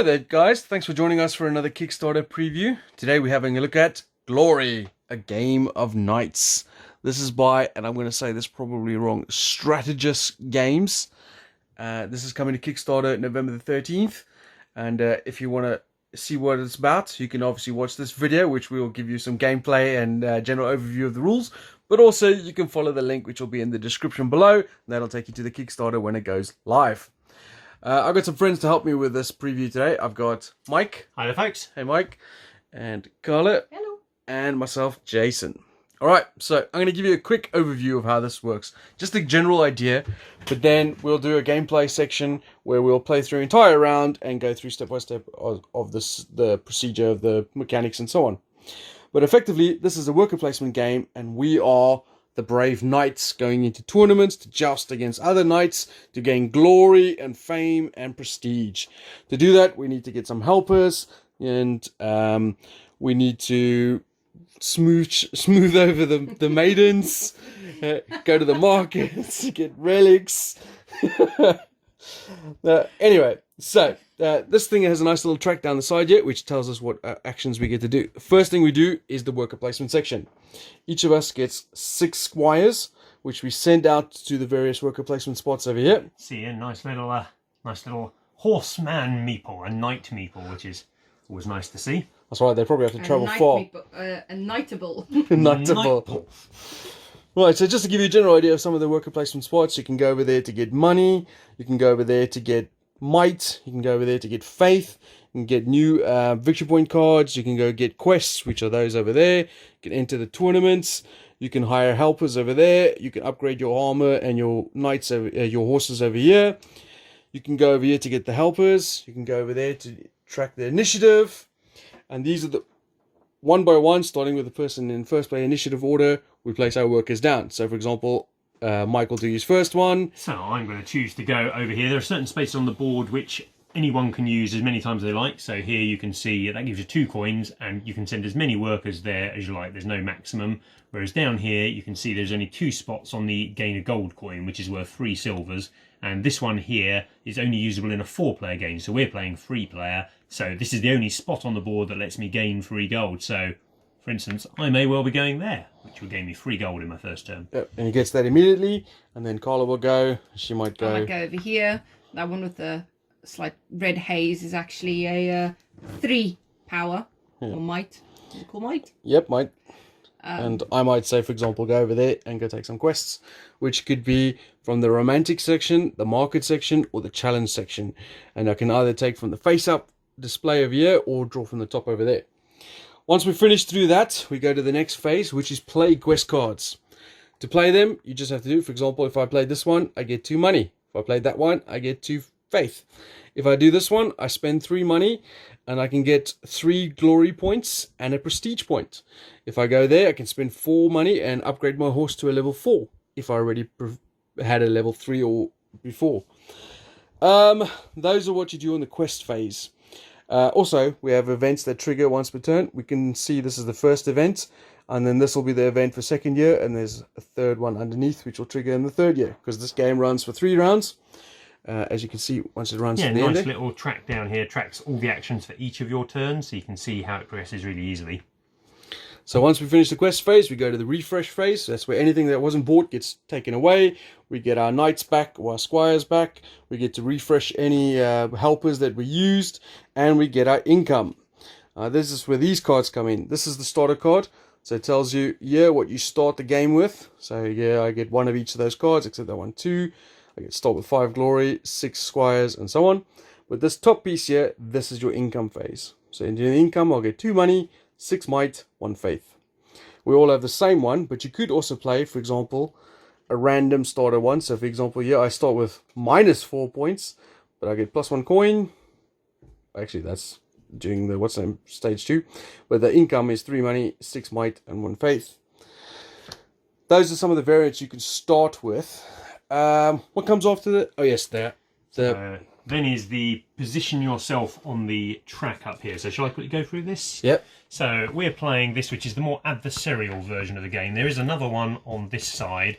Hi there guys, thanks for joining us for another Kickstarter preview. Today we're having a look at Glory, a game of knights. This is by, and I'm going to say this probably wrong, Strategos Games. This is coming to Kickstarter November the 13th. And if you want to see what it's about, you can obviously watch this video, which will give you some gameplay and general overview of the rules. But also you can follow the link, which will be in the description below. And that'll take you to the Kickstarter when it goes live. I've got some friends to help me with this preview today. I've got Mike. Hi there, folks. Hey, Mike. And Carla. Hello. And myself, Jason. All right, so I'm going to give you a quick overview of how this works. Just a general idea, but then we'll do a gameplay section where we'll play through an entire round and go through step by step of this, the procedure of the mechanics and so on. But effectively, this is a worker placement game, and we are the brave knights going into tournaments to joust against other knights to gain glory and fame and prestige. To do that, we need to get some helpers, and we need to smooth over the maidens, go to the markets, get relics. Anyway, so this thing has a nice little track down the side here, which tells us what actions we get to do. The first thing we do is the worker placement section. Each of us gets 6 squires, which we send out to the various worker placement spots over here. See a nice little horseman meeple, a knight meeple, which is always nice to see. That's right, they probably have to travel far. A knightable. Knightable. Right, so just to give you a general idea of some of the worker placement spots, you can go over there to get money, you can go over there to get might, you can go over there to get faith, you can get new victory point cards, you can go get quests, which are those over there, you can enter the tournaments, you can hire helpers over there, you can upgrade your armor and your knights, your horses over here, you can go over here to get the helpers, you can go over there to track the initiative, and these are the one by one, starting with the person in first play initiative order, we place our workers down. So for example, Mike will do his first one. So I'm going to choose to go over here. There are certain spaces on the board which anyone can use as many times as they like. So here you can see that gives you 2 coins and you can send as many workers there as you like. There's no maximum. Whereas down here you can see there's only 2 spots on the gain a gold coin, which is worth 3 silvers. And this one here is only usable in a 4-player game. So we're playing 3-player. So this is the only spot on the board that lets me gain 3 gold. So for instance, I may well be going there, which will gain me 3 gold in my first turn. Yep, and he gets that immediately, and then Carla will go. She might go. I might go over here. That one with the slight red haze is actually a 3 power, or might. Is it called might? Yep, might. And I might say, for example, go over there and go take some quests, which could be from the romantic section, the market section, or the challenge section. And I can either take from the face-up display over here, or draw from the top over there. Once we finish through that, we go to the next phase, which is play quest cards. To play them, you just have to do, for example, if I played this one, I get 2 money. If I played that one, I get 2 faith. If I do this one, I spend 3 money, and I can get 3 glory points and a prestige point. If I go there, I can spend 4 money and upgrade my horse to a level 4, if I already had a level 3 or before. Those are what you do in the quest phase. Also, we have events that trigger once per turn. We can see this is the first event, and then this will be the event for 2nd year, and there's a 3rd one underneath, which will trigger in the 3rd year, because this game runs for 3 rounds. As you can see, once it runs to the end. Nice little track down here, tracks all the actions for each of your turns, so you can see how it progresses really easily. So once we finish the quest phase, we go to the refresh phase. That's where anything that wasn't bought gets taken away. We get our knights back, or our squires back. We get to refresh any helpers that we used, and we get our income. This is where these cards come in. This is the starter card. So it tells you, what you start the game with. So I get 1 of each of those cards, except that one 2. I get start with 5 glory, 6 squires, and so on. But this top piece here, this is your income phase. So in the income, I'll get 2 money, 6 might, 1 faith. We all have the same one, but you could also play, for example, a random starter one. So for example, I start with minus 4 points, but I get plus 1 coin. Actually, that's doing the stage 2. But the income is 3 money, 6 might, and 1 faith. Those are some of the variants you can start with. What comes after that? Oh yes, the then is the position yourself on the track up here. So shall I quickly go through this? Yep. So we're playing this, which is the more adversarial version of the game. There is another one on this side,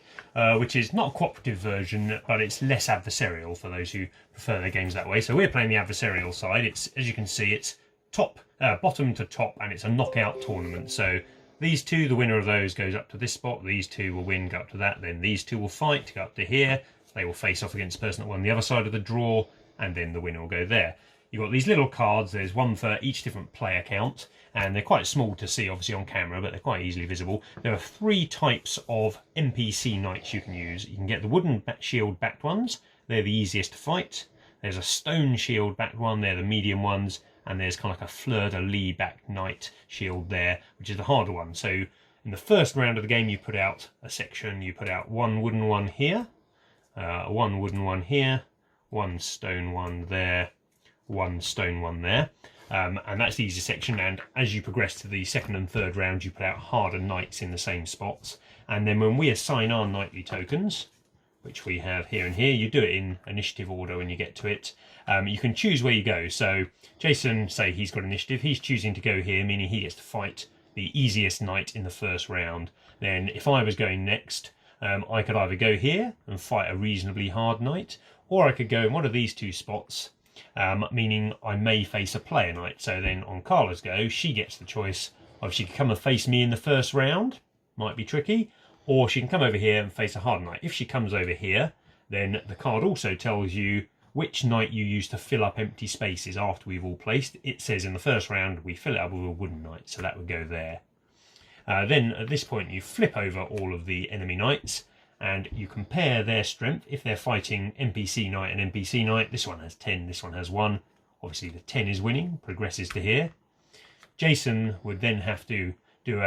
which is not a cooperative version, but it's less adversarial for those who prefer their games that way. So we're playing the adversarial side. It's, as you can see, it's bottom to top, and it's a knockout tournament. So these two, the winner of those goes up to this spot. These two will win, go up to that. Then these two will fight to go up to here. They will face off against the person that won the other side of the draw, and then the winner will go there. You've got these little cards. There's one for each different player count, and they're quite small to see, obviously, on camera, but they're quite easily visible. There are 3 types of NPC knights you can use. You can get the wooden shield-backed ones. They're the easiest to fight. There's a stone shield-backed one. They're the medium ones. And there's kind of like a fleur-de-lis-backed knight shield there, which is the harder one. So in the first round of the game, you put out a section. You put out 1 wooden one here, 1 wooden one here, 1 stone one there, 1 stone one there. And that's the easy section, and as you progress to the second and third round, you put out harder knights in the same spots. And then when we assign our knightly tokens, which we have here and here, you do it in initiative order when you get to it. You can choose where you go. So Jason, say he's got initiative, he's choosing to go here, meaning he gets to fight the easiest knight in the first round. Then if I was going next, I could either go here and fight a reasonably hard knight, or I could go in one of these 2 spots, meaning I may face a player knight. So then on Carla's go, she gets the choice of she can come and face me in the first round, might be tricky, or she can come over here and face a hard knight. If she comes over here, then the card also tells you which knight you use to fill up empty spaces after we've all placed. It says in the first round we fill it up with a wooden knight, so that would go there. Then at this point you flip over all of the enemy knights, and you compare their strength. If they're fighting NPC knight and NPC knight, this one has 10, this one has 1. Obviously the 10 is winning, progresses to here. Jason would then have to do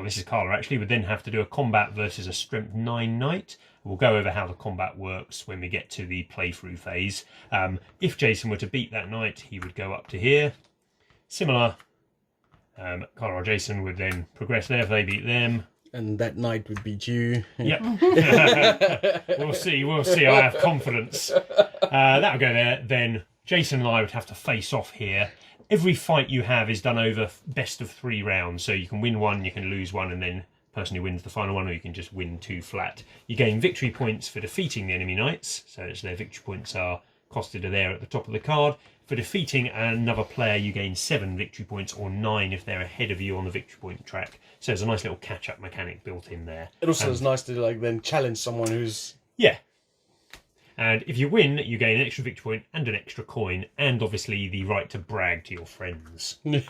this is Carla actually, would then have to do a combat versus a strength 9 knight. We'll go over how the combat works when we get to the playthrough phase. If Jason were to beat that knight, he would go up to here. Similar, Carla or Jason would then progress there if they beat them. And that knight would beat you. Yep. We'll see. I have confidence. That would go there. Then Jason and I would have to face off here. Every fight you have is done over best of 3 rounds. So you can win 1, you can lose 1, and then the person who wins the final one, or you can just win 2 flat. You gain victory points for defeating the enemy knights. So their victory points are costed there at the top of the card. For defeating another player, you gain 7 victory points, or 9 if they're ahead of you on the victory point track. So there's a nice little catch-up mechanic built in there. It also is nice to then challenge someone who's... Yeah. And if you win, you gain an extra victory point and an extra coin, and obviously the right to brag to your friends. And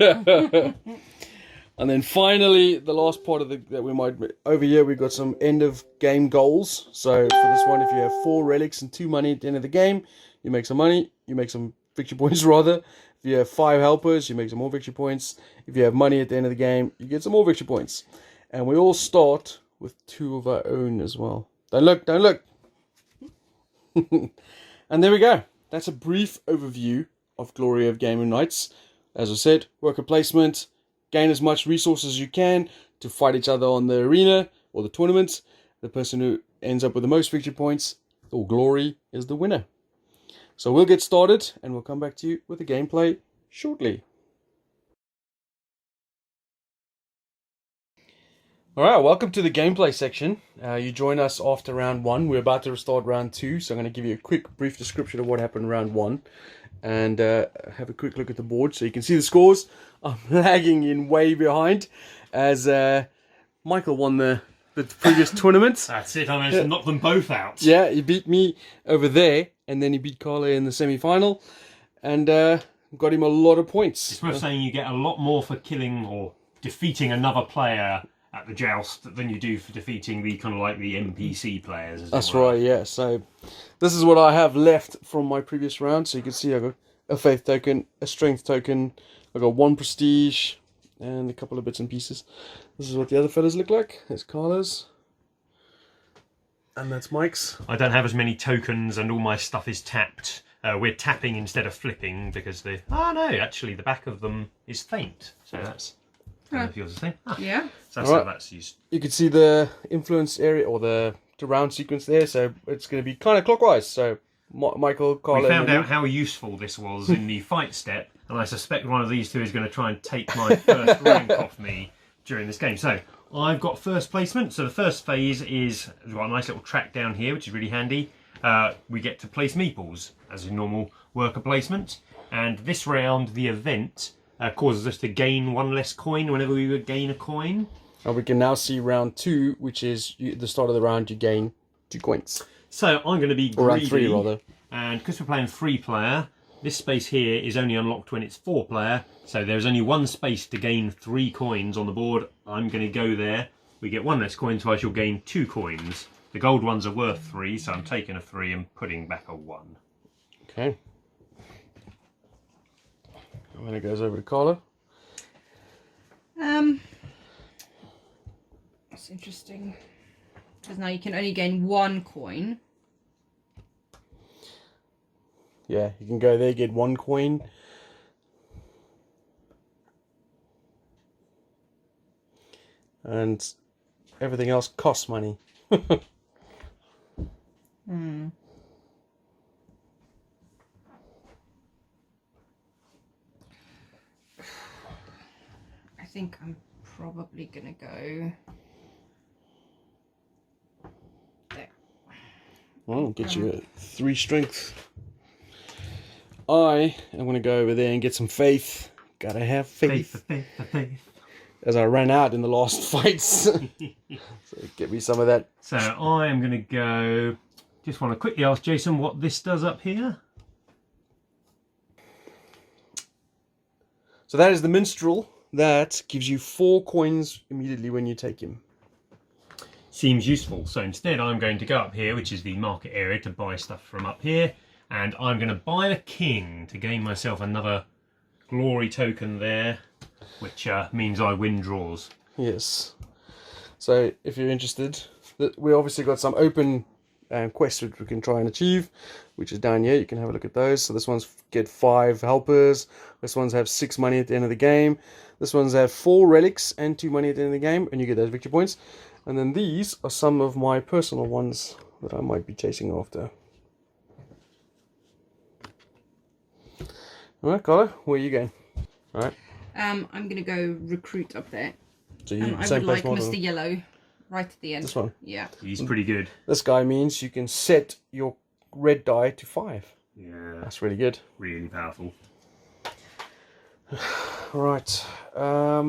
then finally, the last part of that we might... Over here, we've got some end-of-game goals. So for this one, if you have 4 relics and 2 money at the end of the game, you make some money, you make some victory points rather. If you have 5 helpers, you make some more victory points. If you have money at the end of the game, you get some more victory points. And we all start with 2 of our own as well. Don't look, don't look. And there we go. That's a brief overview of Glory of Gaming Nights. As I said, worker placement, gain as much resources as you can to fight each other on the arena or the tournament. The person who ends up with the most victory points or glory is the winner. So we'll get started and we'll come back to you with the gameplay shortly. Alright, welcome to the gameplay section. You join us after round 1. We're about to start round 2, so I'm going to give you a quick brief description of what happened in round 1. And have a quick look at the board so you can see the scores. I'm lagging in way behind as Michael won the previous tournament. That's it, I managed to knock them both out. Yeah, he beat me over there, and then he beat Carla in the semi-final, and got him a lot of points. It's worth saying you get a lot more for killing or defeating another player at the joust than you do for defeating the kind of like the NPC players. That's right, yeah. So this is what I have left from my previous round. So you can see I got a faith token, a strength token, I got 1 prestige, and a couple of bits and pieces. This is what the other fellas look like. There's Carla's. And that's Mike's. I don't have as many tokens and all my stuff is tapped. We're tapping instead of flipping because the... Oh no, actually the back of them is faint. So that's... I don't know if yours is the same. Yeah. So that's how that's used. You can see the influence area or the round sequence there. So it's going to be kind of clockwise. So Michael, Carla. We found out how useful this was in the fight step, and I suspect one of these two is going to try and take my first rank off me during this game. So I've got first placement. So the first phase is, we've got a nice little track down here, which is really handy. We get to place meeples as a normal worker placement. And this round, the event causes us to gain one less coin whenever we would gain a coin. And we can now see round 2, which is the start of the round, you gain 2 coins. So I'm going to be greedy. Or round 3, rather. And because we're playing 3-player, this space here is only unlocked when it's 4-player. So there's only one space to gain 3 coins on the board. I'm going to go there. We get 1 less coin, so I shall gain 2 coins. The gold ones are worth 3, so I'm taking a 3 and putting back a 1. Okay. And then it goes over to Carla. That's interesting. Because now you can only gain 1 coin. Yeah, you can go there, get 1 coin. And everything else costs money. I think I'm probably gonna go there. Well, get you a 3 strength. I am going to go over there and get some faith. Gotta have faith. Faith. As I ran out in the last fights. So get me some of that. So I am going to go... Just want to quickly ask Jason what this does up here. So that is the minstrel. That gives you 4 coins immediately when you take him. Seems useful. So instead I'm going to go up here, which is the market area, to buy stuff from up here. And I'm going to buy a king to gain myself another glory token there, which means I win draws. Yes. So if you're interested, we obviously got some open quests which we can try and achieve, which is down here. You can have a look at those. So this one's get 5 helpers. This one's have 6 money at the end of the game. This one's have 4 relics and 2 money at the end of the game, and you get those victory points. And then these are some of my personal ones that I might be chasing after. Alright, Carla, where are you going? Alright. I'm gonna go recruit up there. So you I would like Mr. Yellow right at the end. This one? Yeah. He's pretty good. This guy means you can set your red die to 5. Yeah. That's really good. Really powerful. Right. I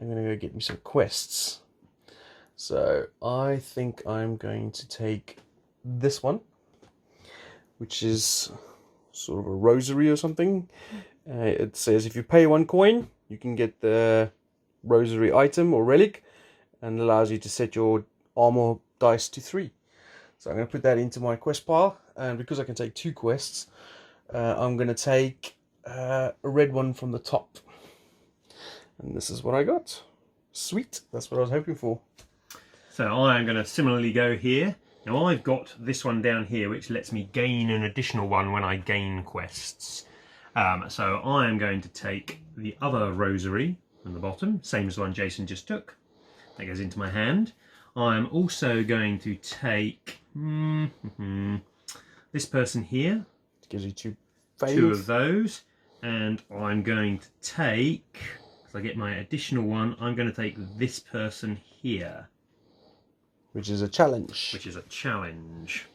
am going to go get me some quests. So I think I'm going to take this one, which is sort of a rosary or something. It says if you pay 1 coin, you can get the rosary item or relic, and allows you to set your armor dice to 3. So I'm going to put that into my quest pile, and because I can take 2 quests, I'm going to take a red one from the top. And this is what I got. Sweet, that's what I was hoping for. So I am going to similarly go here. Now I've got this one down here, which lets me gain an additional one when I gain quests. So I am going to take the other rosary from the bottom, same as the one Jason just took. That goes into my hand. I am also going to take this person here. It gives you 2 of those. And I'm going to take, if I get my additional one, I'm going to take this person here. Which is a challenge. Which is a challenge.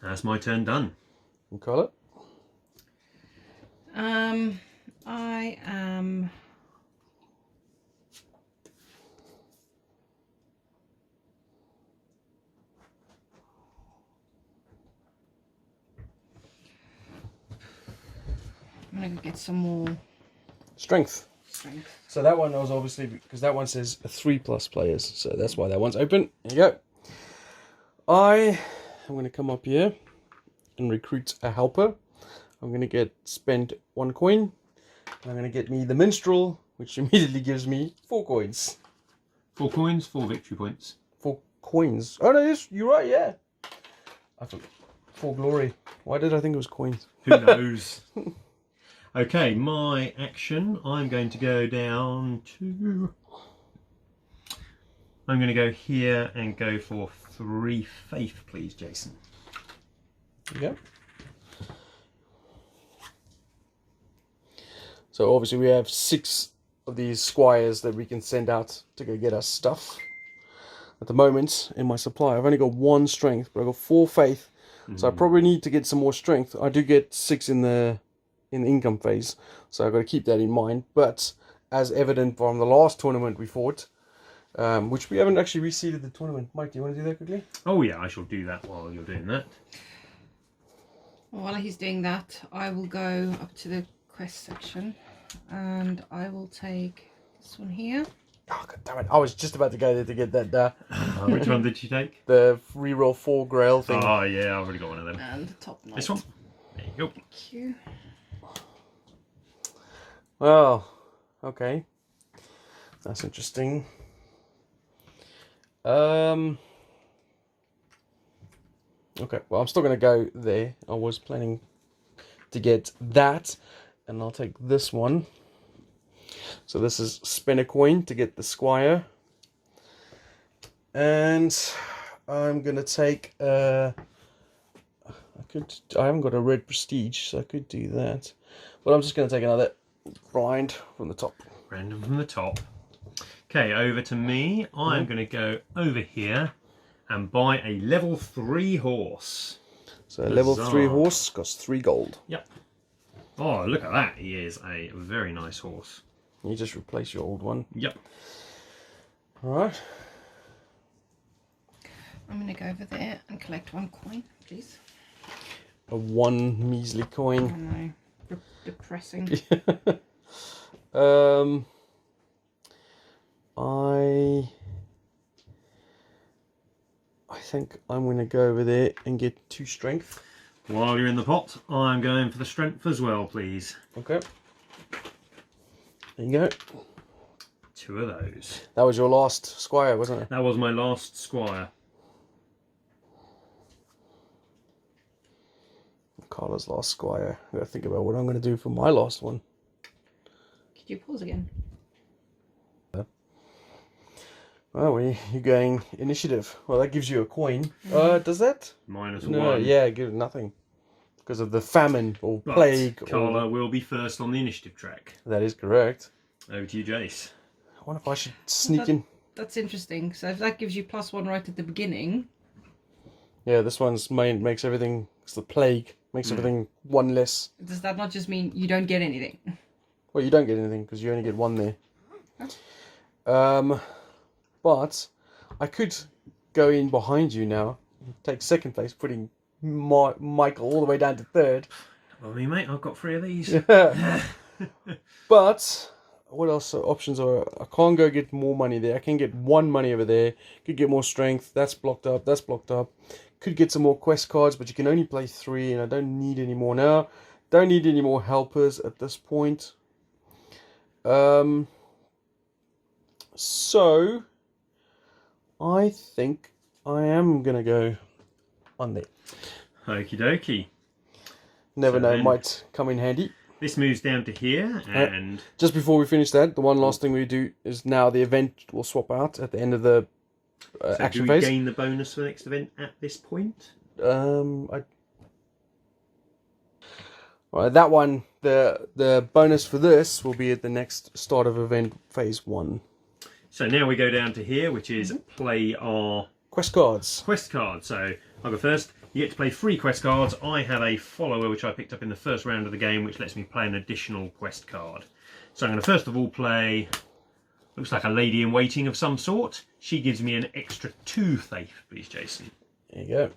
That's my turn done. You call it? I am... I'm gonna go get some more Strength. strength. So that one was obviously, because that one says 3+ players, so that's why that one's open. There you go. I am going to come up here and recruit a helper. I'm going to spend 1 coin. I'm going to get me the minstrel, which immediately gives me 4 coins. 4 coins, 4 victory points. 4 coins. Oh no, yes, you're right, yeah. I thought 4 glory. Why did I think it was coins? Who knows? Okay, my action, I'm going to go down to... I'm going to go here and go for 3 faith, please, Jason. Yep. So obviously we have 6 of these squires that we can send out to go get us stuff. At the moment, in my supply, I've only got 1 strength, but I've got 4 faith. So I probably need to get some more strength. I do get 6 in the income phase, so I've got to keep that in mind. But as evident from the last tournament we fought, which we haven't actually reseeded the tournament. Mike, do you want to do that quickly? Oh yeah, I shall do that while you're doing that. While he's doing that, I will go up to the quest section and I will take this one here. Oh, God damn it. I was just about to go there to get that. Which one did you take? The reroll 4 grail thing. Oh yeah, I've already got one of them. And the top knight. This one? There you go. Thank you. Well, okay. That's interesting. Okay, well, I'm still going to go there. I was planning to get that, and I'll take this one. So this is spend a coin to get the squire. And I'm going to take... I haven't got a red prestige, so I could do that. But I'm just going to take another blind from the top. Random from the top. Okay, over to me. I'm going to go over here and buy a level 3 horse. So a level 3 horse costs 3 gold. Yep. Oh, look at that. He is a very nice horse. You just replace your old one. Yep. Alright. I'm going to go over there and collect 1 coin, please. A 1 measly I coin. know. Depressing. I think I'm going to go over there and get 2 strength. While you're in the pot, I'm going for the strength as well, please. Okay. There you go. 2 of those. That was your last squire, wasn't it? That was my last squire. Carla's last squire. I've got to think about what I'm going to do for my last one. Could you pause again? Oh, you're going initiative. Well, that gives you a coin. Does that? Minus No, 1. yeah, give it nothing. Because of the famine or But plague. Carla will be first on the initiative track. That is correct. Over to you, Jace. I wonder if I should sneak in. That's interesting. So if that gives you +1 right at the beginning. Yeah, this one's makes everything. It's the plague. Makes everything 1 less. Does that not just mean you don't get anything? Well, you don't get anything because you only get 1 there. But I could go in behind you now, take 2nd place, putting Michael all the way down to 3rd. Well, me, mate, I've got 3 of these. But what else options are? I can't go get more money there. I can get 1 money over there. Could get more strength. That's blocked up. That's blocked up. Could get some more quest cards, but you can only play 3, and I don't need any more now. Don't need any more helpers at this point. So I think I am gonna go on there. Okie dokie. Never So know, then- might come in handy. This moves down to here, and Just before we finish that, the one last thing we do is now the event will swap out at the end of the so action do we phase. gain the bonus for the next event at this point? Right, that one, the bonus for this will be at the next start of event phase 1. So now we go down to here, which is play our Quest cards. quest card. So I'll go first. You get to play 3 quest cards. I have a follower which I picked up in the first round of the game, which lets me play an additional quest card. So I'm going to first of all play, looks like a lady in waiting of some sort. She gives me an extra 2 faith, please, Jason. There you go.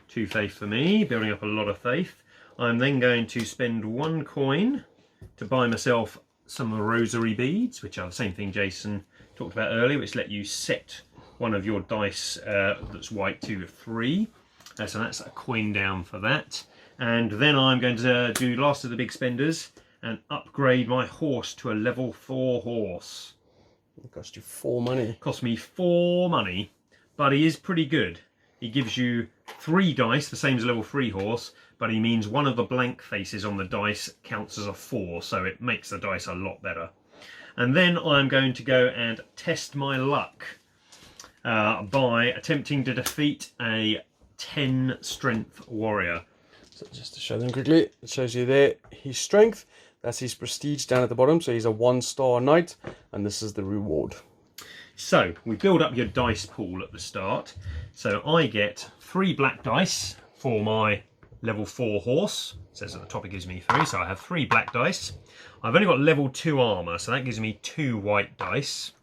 2 faith for me, building up a lot of faith. I'm then going to spend 1 coin to buy myself some rosary beads, which are the same thing Jason talked about earlier, which let you set one of your dice that's white to 3. So that's a coin down for that. And then I'm going to do last of the big spenders and upgrade my horse to a level 4 horse. It cost you 4 money. Cost me 4 money, but he is pretty good. He gives you 3 dice, the same as a level 3 horse, but he means one of the blank faces on the dice counts as a 4, so it makes the dice a lot better. And then I'm going to go and test my luck by attempting to defeat a 10 strength warrior. So just to show them quickly, it shows you there his strength. That's his prestige down at the bottom. So he's a 1-star knight, and this is the reward. So we build up your dice pool at the start. So I get 3 black dice for my level 4 horse. It says at the top it gives me 3, so I have 3 black dice. I've only got level 2 armour, so that gives me 2 white dice.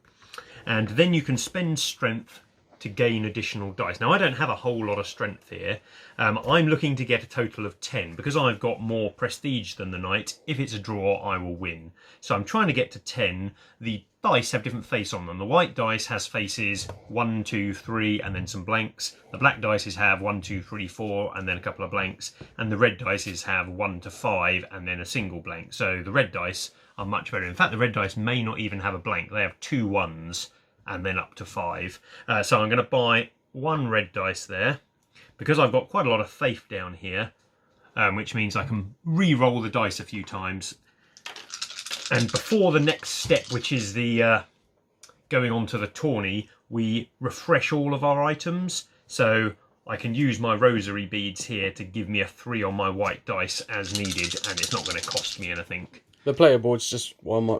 And then you can spend strength to gain additional dice. Now I don't have a whole lot of strength here. I'm looking to get a total of 10 because I've got more prestige than the knight. If it's a draw, I will win. So I'm trying to get to 10. The dice have different face on them. The white dice has faces 1, 2, 3 and then some blanks. The black dices have 1, 2, 3, 4 and then a couple of blanks. And the red dices have 1 to 5 and then a single blank. So the red dice are much better. In fact, the red dice may not even have a blank. They have 2 1s and then up to 5. So I'm going to buy 1 red dice there because I've got quite a lot of faith down here, which means I can re-roll the dice a few times. And before the next step, which is the going on to the tourney, we refresh all of our items. So I can use my rosary beads here to give me a 3 on my white dice as needed, and it's not going to cost me anything. The player board's just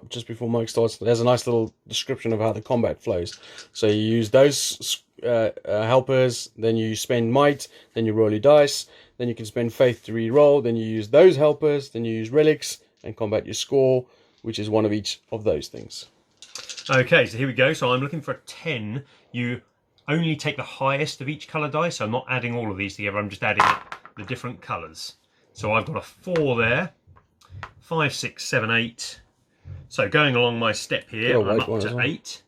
just before Mike starts. There's a nice little description of how the combat flows. So you use those helpers, then you spend might, then you roll your dice, then you can spend faith to re-roll, then you use those helpers, then you use relics and combat your score, which is one of each of those things. Okay, so here we go. So I'm looking for a 10. You only take the highest of each colour dice. So I'm not adding all of these together. I'm just adding the different colours. So I've got a 4 there. 5, 6, 7, 8. So going along my step here, I'm up to 8.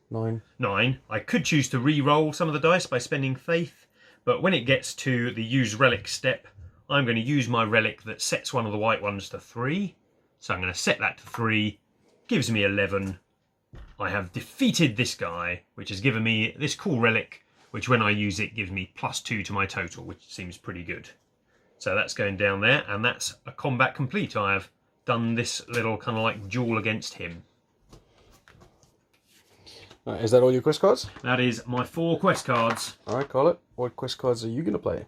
9. I could choose to re-roll some of the dice by spending faith, but when it gets to the use relic step, I'm going to use my relic that sets one of the white ones to 3. So I'm going to set that to 3, gives me 11. I have defeated this guy, which has given me this cool relic, which when I use it gives me +2 to my total, which seems pretty good. So that's going down there, and that's a combat complete. I have done this little kind of like duel against him. Right, is that all your quest cards? That is my 4 quest cards. All right, Carla, what quest cards are you going to play?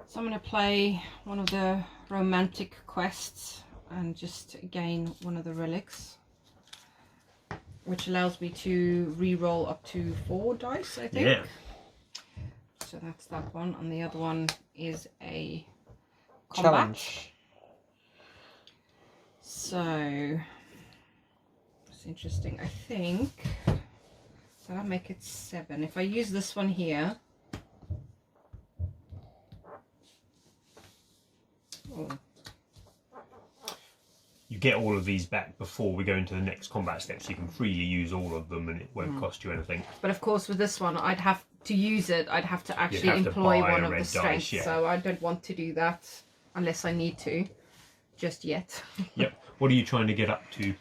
So I'm going to play one of the romantic quests and just gain one of the relics, which allows me to re-roll up to 4 dice, I think. Yeah. So that's that one, and the other one is a combat. Challenge. So it's interesting. I think so. I'll make it 7. If I use this one here, You get all of these back before we go into the next combat step, so you can freely use all of them and it won't cost you anything. but of course with this one, I'd have to use it. I'd have to actually have to employ buy one a of the red strengths. dice, yeah. So I don't want to do that unless I need to, just yet. Yep. What are you trying to get up to?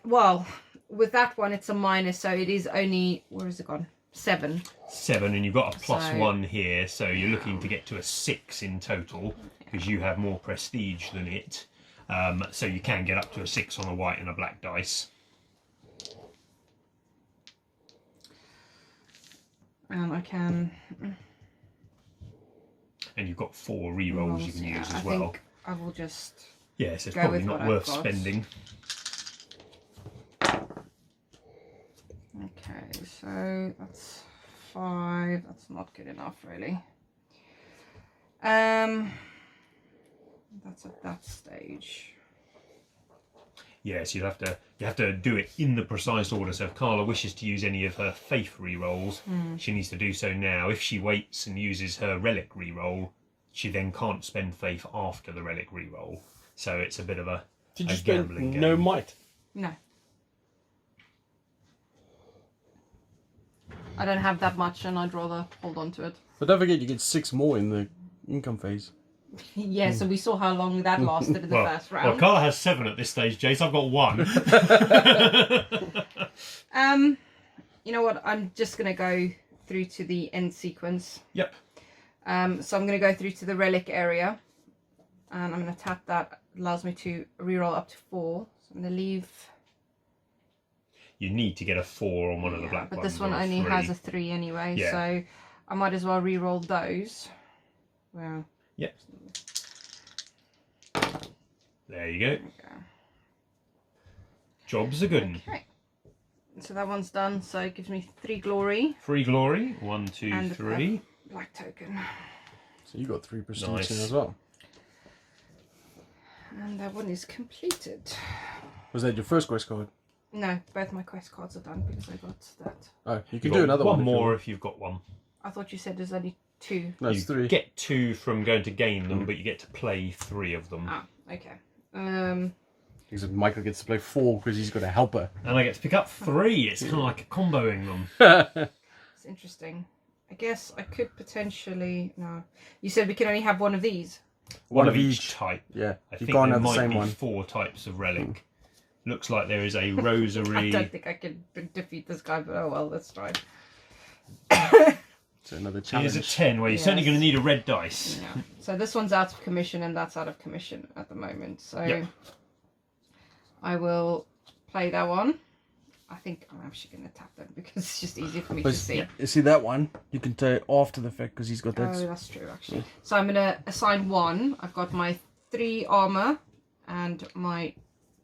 Well, with that one, it's a minus, so it is only, where is it gone? 7. 7, and you've got a So- +1 here, so you're looking to get to a 6 in total because you have more prestige than it. So you can get up to a 6 on a white and a black dice. And I can. And you've got 4 re-rolls you can use as I well. think I will just. Yes, it's go probably with not what worth I've got. spending. Okay, so that's 5. That's not good enough, really. That's at that stage. Yes, you have to do it in the precise order. So if Carla wishes to use any of her faith re-rolls, she needs to do so now. If she waits and uses her relic re-roll, she then can't spend faith after the relic re-roll. So it's a bit of a Did you gambling spend no game. might? No. I don't have that much, and I'd rather hold on to it. But don't forget, you get 6 more in the income phase. Yeah, so we saw how long that lasted in the first Well, round. Carla has 7 at this stage, Jace. I've got 1. You know what? I'm just gonna go through to the end sequence. Yep. So I'm gonna go through to the relic area, and I'm going to tap that. Allows me to reroll up to 4. So I'm going to leave. You need to get a 4 on one of the black but ones. this one or a only 3. has a 3 anyway, Yeah. so I might as well re-roll those. Well, Yep. There you go. Job's a good one. Okay. So that one's done. So it gives me 3 glory. 3 glory. 1, 2, And 3. Black token. So you got 3 prestige Nice. in as well. And that one is completed. Was that your first quest card? No, both my quest cards are done because I got that. Oh, you You've can got do another one. One if you more want. if you've got one. I thought you said there's only 2. No, it's you 3. get 2 from going to gain them, but you get to play 3 of them. Ah, okay. Except Michael gets to play 4 because he's got a helper. And I get to pick up 3. It's kind of like comboing them. It's interesting. I guess I could potentially... No. You said we can only have one of these? One of each type. Yeah, I you think can't there have the might same be one. 4 types of relic. Looks like there is a I rosary. don't think I can defeat this guy, but oh well, let's try. So another challenge. Here's a 10, where you're certainly Yes. going to need a red dice. Yeah. So this one's out of commission and that's out of commission at the moment. So Yep. I will play that one. I think I'm actually going to tap them because it's just easier for me to see. You see that one? You can take after the fact because he's got that. Oh, that's true, actually. So I'm going to assign 1. I've got my 3 armor and my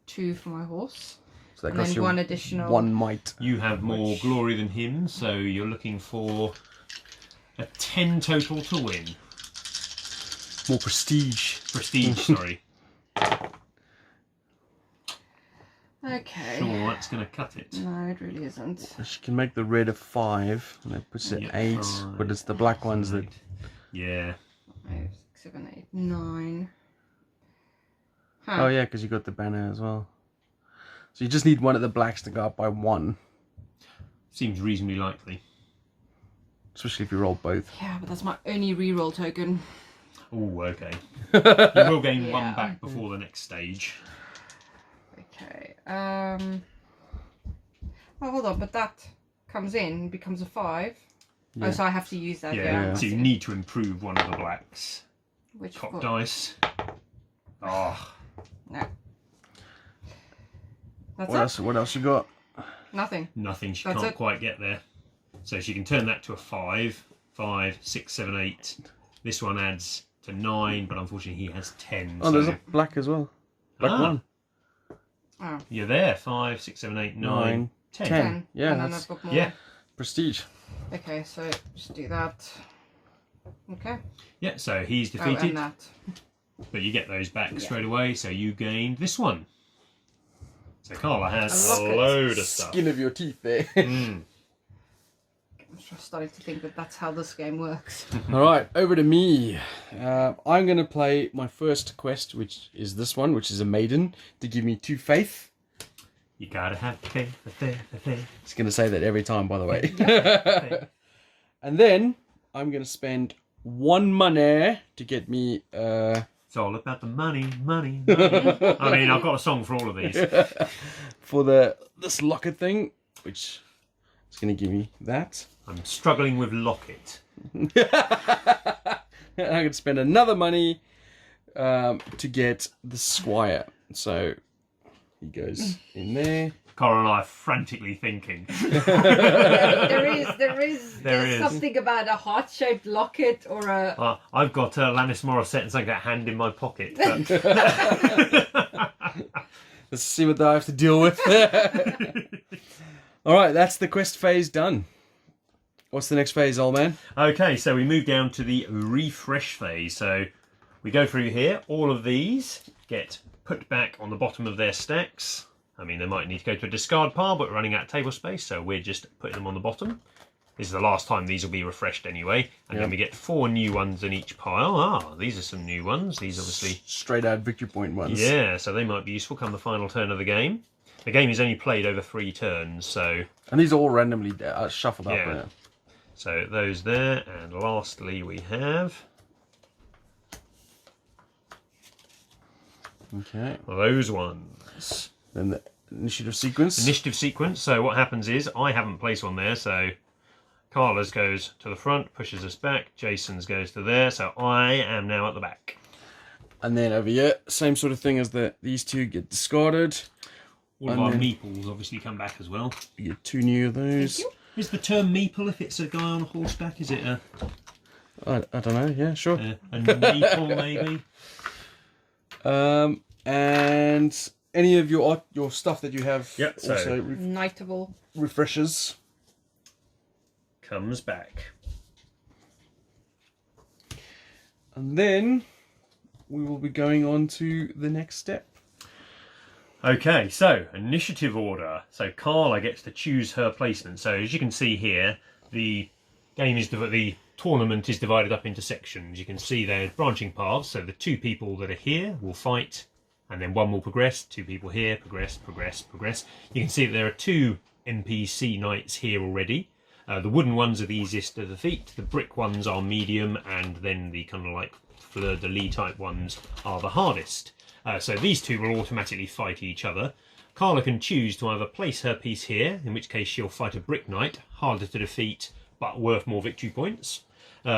2 for my horse. So that And costs then you 1 additional. 1 might. You have more glory than him, so you're looking for a 10 total to win. More prestige. Prestige, sorry. Okay. Sure, that's going to cut it. No, it really isn't. She can make the red a 5, and that puts it Yep, 8. right. But it's the black ones that. Right. Yeah. 5, 6, 7, 8, 9. Huh. Oh yeah, because you got the banner as well. So you just need one of the blacks to go up by 1, Seems reasonably likely. especially if you roll both. Yeah, but that's my only reroll token. Oh, okay. You will gain Yeah. 1 back before the next stage. Okay. Oh, hold on, but that comes in and becomes a 5. Yeah. Oh, so I have to use that. Yeah, Yeah. so you need to improve one of the blacks. Which Top one? dice. Oh, No. That's What it. else? What else you got? Nothing. nothing. She That's can't it. quite get there. So she can turn that to a 5. 5, 6, 7, 8. This one adds to 9, but unfortunately he has 10. Oh, so there's a black as well. Black Ah. 1. Oh, you're there. 5, 6, 7, 8, 9, 10. 10. Yeah, And then that's I've got more. Yeah. prestige. Okay, so just do that. Okay. Yeah, so he's Oh, defeated, and that. but you get those back Yeah. straight away, so you gained this one. So Carla has A a locket. load of stuff. Skin of your teeth there. Mm. I'm just starting to think that that's how this game works. All right, over to me. I'm going to play my first quest, which is this one, which is a maiden, to give me 2 faith. You gotta have faith, faith. It's going to say that every time, by the way. And then I'm going to spend 1 money to get me... It's all about the money, money, money. I mean, I've got a song for all of these. for this locket thing, which is going to give me that. I'm struggling with Locket. And I could spend another money to get the Squire. So he goes in there. Carla and I are frantically thinking. there is is. something about a heart-shaped locket or a... I've got Lannis Morissette and something like hand in my pocket. But... Let's see what I have to deal with. All right, that's the quest phase done. What's the next phase, old man? Okay, so we move down to the refresh phase. So we go through here. All of these get put back on the bottom of their stacks. I mean, they might need to go to a discard pile, but we're running out of table space, so we're just putting them on the bottom. This is the last time these will be refreshed anyway. And then we get 4 new ones in each pile. Ah, these are some new ones. These obviously... Straight out victory point ones. Yeah, so they might be useful come the final turn of the game. The game is only played over 3 turns, so... And these are all randomly shuffled up. Yeah. So those there, and lastly we have... Okay. those ones. Then the initiative sequence. Initiative sequence. So what happens is, I haven't placed one there, so Carla's goes to the front, pushes us back. Jason's goes to there, so I am now at the back. And then over here, same sort of thing as these two get discarded. All of our meeples obviously come back as well. You get 2 new of those. Is the term meeple if it's a guy on a horseback? Is it a... I don't know, yeah, sure. A meeple maybe? And any of your stuff that you have also Knightable. refreshes. Comes back. And then we will be going on to the next step. Okay, so initiative order. So Carla gets to choose her placement. So as you can see here, the tournament is divided up into sections. You can see there's branching paths. So the 2 people that are here will fight, and then 1 will progress. 2 people here, progress, progress, progress. You can see that there are 2 NPC knights here already. The wooden ones are the easiest to defeat. The brick ones are medium, and then the kind of like fleur-de-lis type ones are the hardest. So these 2 will automatically fight each other. Carla can choose to either place her piece here, in which case she'll fight a brick knight, harder to defeat but worth more victory points.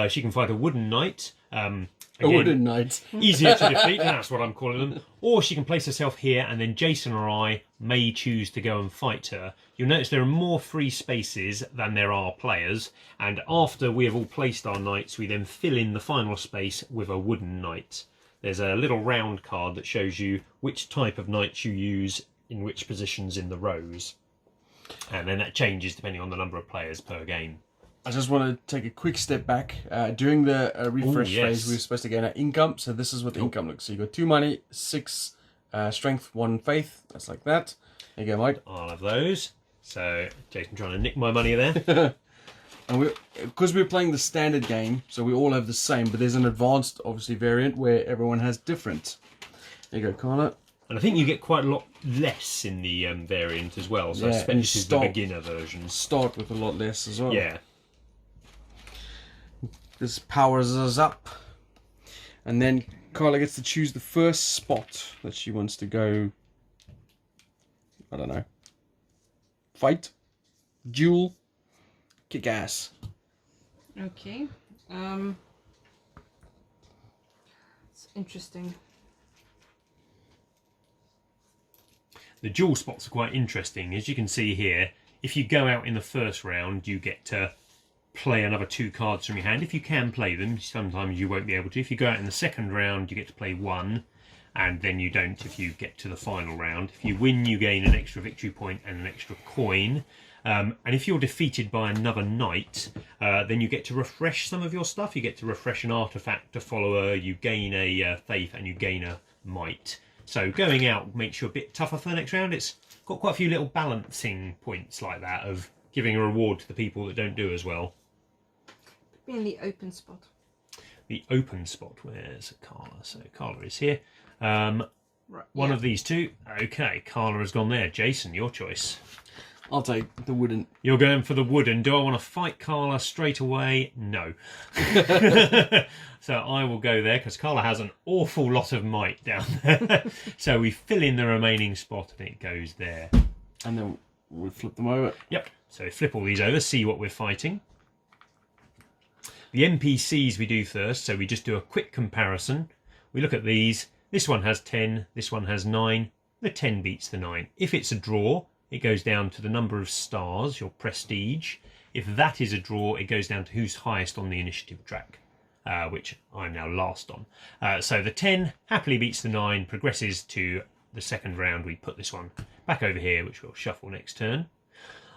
She can fight a wooden knight. Again, A wooden knight. easier to defeat, that's what I'm calling them. Or she can place herself here, and then Jason or I may choose to go and fight her. You'll notice there are more free spaces than there are players, and after we have all placed our knights, we then fill in the final space with a wooden knight. There's a little round card that shows you which type of knights you use in which positions in the rows. And then that changes depending on the number of players per game. I just want to take a quick step back. During the refresh phase, we were supposed to gain our income. So this is what the income looks. So you got 2 money, 6 strength, 1 faith. That's like that. There you go, Mike. I'll have those. So Jason trying to nick my money there. And because we're playing the standard game, so we all have the same, but there's an advanced, obviously, variant where everyone has different. There you go, Carla. And I think you get quite a lot less in the variant as well. So Yeah, and this is the beginner version. Start with a lot less as well. Yeah. This powers us up. And then Carla gets to choose the first spot that she wants to go. I don't know. Fight. Duel. Kick ass. Okay. It's interesting. The dual spots are quite interesting. As you can see here, if you go out in the first round, you get to play another 2 cards from your hand. If you can play them, sometimes you won't be able to. If you go out in the second round, you get to play 1, and then you don't if you get to the final round. If you win, you gain an extra victory point and an extra coin. And if you're defeated by another knight, then you get to refresh some of your stuff. You get to refresh an artifact, a follower, you gain a faith, and you gain a might. So going out makes you a bit tougher for the next round. It's got quite a few little balancing points like that of giving a reward to the people that don't do as well. Be in the open spot. The open spot, where's Carla? So Carla is here. Right. One of these 2. Okay, Carla has gone there. Jason, your choice. I'll take the wooden. You're going for the wooden. Do I want to fight Carla straight away? No. So I will go there because Carla has an awful lot of might down there. So we fill in the remaining spot and it goes there. And then we flip them over. Yep. So we flip all these over, see what we're fighting. The NPCs we do first, so we just do a quick comparison. We look at these. This one has 10, this one has 9. The 10 beats the 9. If it's a draw, it goes down to the number of stars, your prestige. If that is a draw, it goes down to who's highest on the initiative track, which I'm now last on. So the 10 happily beats the 9, progresses to the second round. We put this one back over here, which we'll shuffle next turn.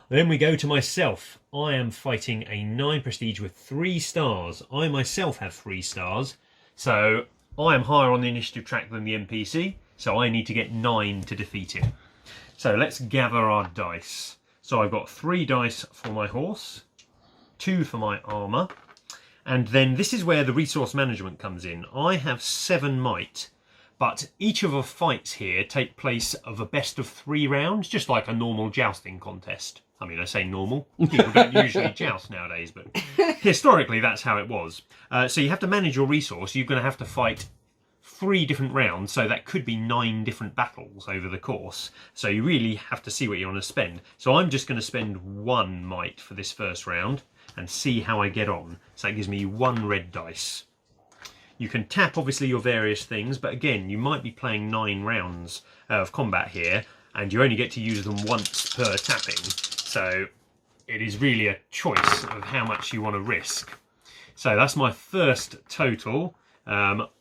Then we go to myself. I am fighting a 9 prestige with 3 stars. I myself have 3 stars, so I am higher on the initiative track than the NPC, so I need to get 9 to defeat him. So let's gather our dice. So I've got 3 dice for my horse, 2 for my armour, and then this is where the resource management comes in. I have 7 might, but each of the fights here take place of a best of 3 rounds, just like a normal jousting contest. I mean, I say normal. People don't usually joust nowadays, but historically that's how it was. So you have to manage your resource. You're going to have to fight 3 different rounds, so that could be 9 different battles over the course. So you really have to see what you want to spend. So I'm just going to spend 1 might for this first round and see how I get on. So that gives me 1 red dice. You can tap obviously your various things, but again, you might be playing 9 rounds of combat here, and you only get to use them once per tapping. So it is really a choice of how much you want to risk. So that's my first total.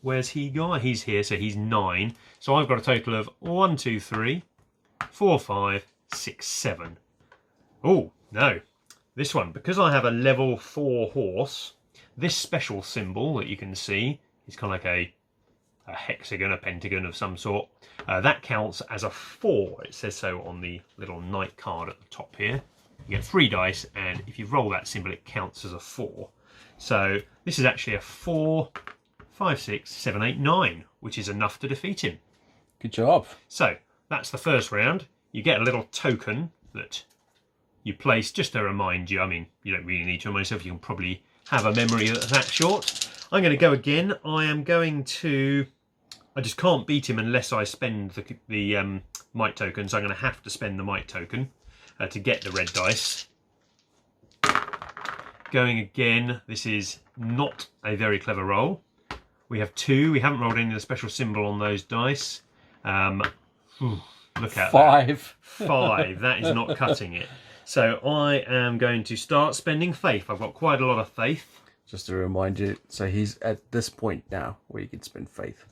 Where's he gone? He's here, so he's 9. So I've got a total of 1, 2, 3, 4, 5, 6, 7. Oh, no. This one, because I have a level 4 horse, this special symbol that you can see is kind of like a hexagon, a pentagon of some sort. That counts as a 4. It says so on the little knight card at the top here. You get 3 dice, and if you roll that symbol, it counts as a 4. So this is actually a 4, 5, 6, 7, 8, 9, which is enough to defeat him. Good job. So that's the first round. You get a little token that you place just to remind you. I mean, you don't really need to remind yourself. You can probably have a memory that's that short. I'm going to go again. I just can't beat him unless I spend the might token. So I'm going to have to spend the might token to get the red dice. Going again. This is not a very clever roll. We have 2. We haven't rolled any of the special symbol on those dice. Look at 5. that. 5. That is not cutting it. So I am going to start spending faith. I've got quite a lot of faith. Just to remind you, so he's at this point now where you can spend faith.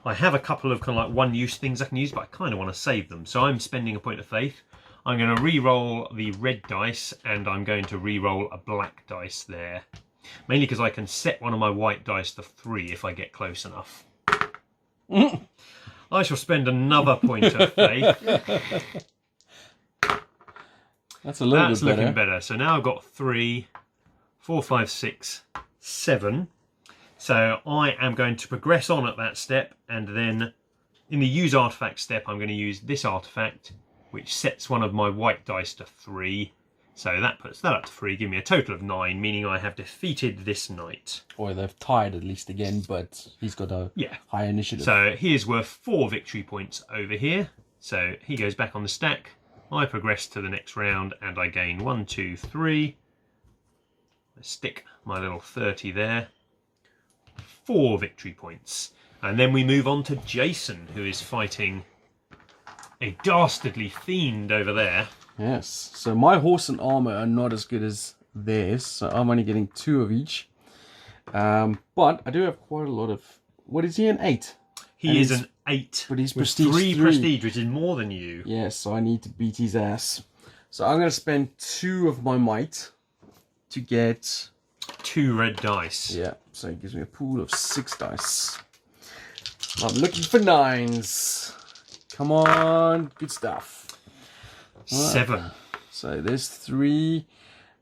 I have a couple of kind of like one-use things I can use, but I kind of want to save them. So I'm spending a point of faith. I'm going to re-roll the red dice, and I'm going to re-roll a black dice there. Mainly because I can set one of my white dice to 3 if I get close enough. I shall spend another point of faith. That's a little bit better. Looking better. So now I've got 3, 4, 5, 6, 7. So I am going to progress on at that step, and then in the use artifact step, I'm going to use this artifact, which sets one of my white dice to 3. So that puts that up to 3, give me a total of 9, meaning I have defeated this knight. Or they've tied at least again, but he's got a high initiative. So he is worth 4 victory points over here. So he goes back on the stack. I progress to the next round, and I gain 1, 2, 3. I stick my little 30 there. 4 victory points. And then we move on to Jason, who is fighting a dastardly fiend over there. Yes, so my horse and armor are not as good as theirs, so I'm only getting 2 of each. But I do have quite a lot of... What is he, an 8? He is an 8. But he's with prestige 3 prestige, which is more than you. Yes, so I need to beat his ass. So I'm going to spend 2 of my might to get... 2 red dice. Yeah, so it gives me a pool of 6 dice. I'm looking for 9s. Come on, good stuff. 7. So there's 3,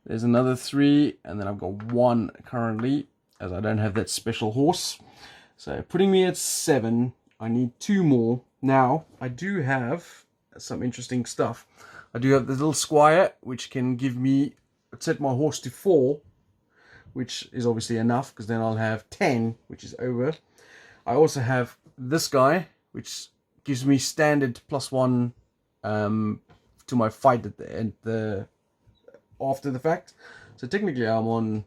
there's another 3, and then I've got 1 currently, as I don't have that special horse. So putting me at 7, I need 2 more. Now, I do have some interesting stuff. I do have the little squire, which can give me, set my horse to 4, which is obviously enough, because then I'll have 10, which is over. I also have this guy, which gives me standard +1 to my fight at the end, after the fact. So technically I'm on...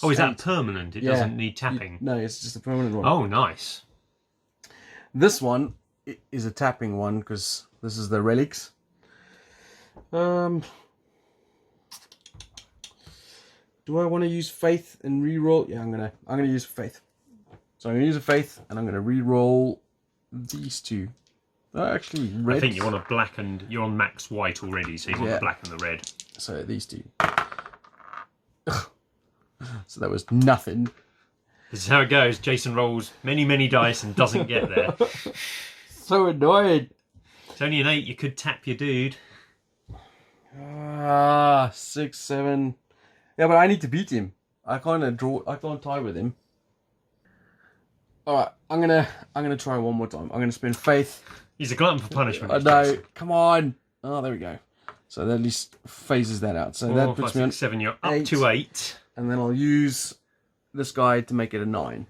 Oh, is that permanent? It doesn't need tapping? No, it's just a permanent one. Oh, nice. This one is a tapping one, because this is the relics. Do I want to use faith and re-roll? Yeah, I'm gonna use faith. So I'm gonna use a faith, and I'm gonna re-roll these 2. Actually, red. I think you want a black, and you're on max white already, so you want the black and the red. So these 2. So that was nothing. This is how it goes. Jason rolls many, many dice and doesn't get there. So annoyed. It's only an 8. You could tap your dude. 6, 7. Yeah, but I need to beat him. I can't tie with him. All right, I'm gonna try one more time. I'm gonna spend faith. He's a glutton for punishment. I know. Come on. Oh, there we go. So that at least phases that out. So 4, that 5, puts 6, me on 7. You're up 8. to 8. And then I'll use this guy to make it a 9.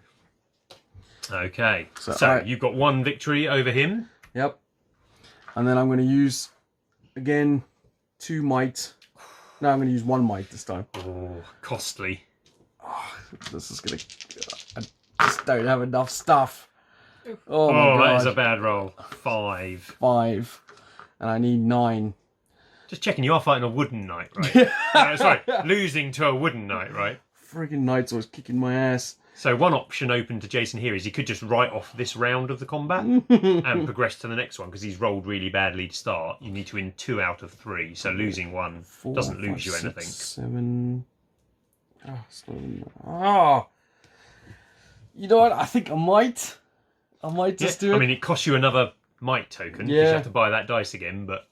Okay. So you've got 1 victory over him. Yep. And then I'm going to use, again, 2 might. No, I'm going to use 1 might this time. Oh, costly. Oh, this is going to... just don't have enough stuff. Oh my Oh, god. that is a bad roll. 5. 5. And I need 9. Just checking, you are fighting a wooden knight, right? Sorry, losing to a wooden knight, right? Friggin' knight's always kicking my ass. So one option open to Jason here is he could just write off this round of the combat and progress to the next one, because he's rolled really badly to start. You need to win 2 out of 3, so losing 1 doesn't lose you anything. 7. Oh. You know what? I think I might just do it. I mean, it costs you another might token, because you have to buy that dice again, but